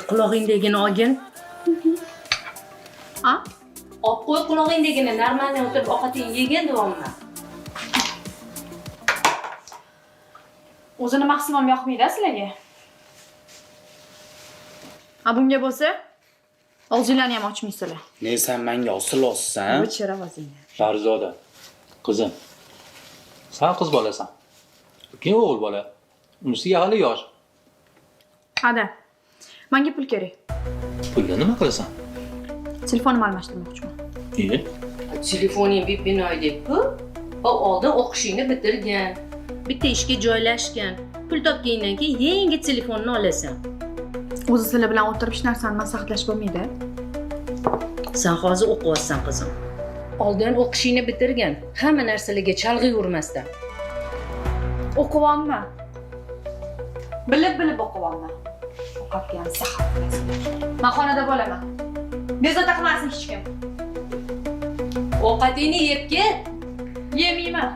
Qulog'ingdagini olgin. Ha? Olib qo'y qulog'ingdagini, normalniy o'tirib ovqatingni yegin davomli. O'zini Mahsimam yoqmaydi sizlarga. Ha bunga bo'lsa, og'zinglarni ham ochmaysizlar. Ne sen menga osilosisan? O'chira o'zingni. Shahrizoda, qizim. Sen qiz bolasan. Keyin o'g'il bola. Unisiga hali yosh. Ada. Menga pul kerak. Pulga nima qilasan? Telefonimni almashtirmoqchiman. Telefoning bepinoy deb-ku. Oldin o'qishingni bitirgan. Bitta ishga joylashgan. Pul topgandan keyin yangi telefonni olasan. O'zi sizlar bilan o'tirib hech narsani maslahatlash bo'lmaydi. Sen hozir o'qiyapsan qizim. Oldin o'qishingni bitirgan. Hamma narsalarga chalg'iyvermasdan. O'qiyapman. Bilib o'qiyapman. O'qiyotgan sahar. Men xonada bo'laman. Bezovta qilmasin hech kim. Ovqatingni yeb ket. Yemayman.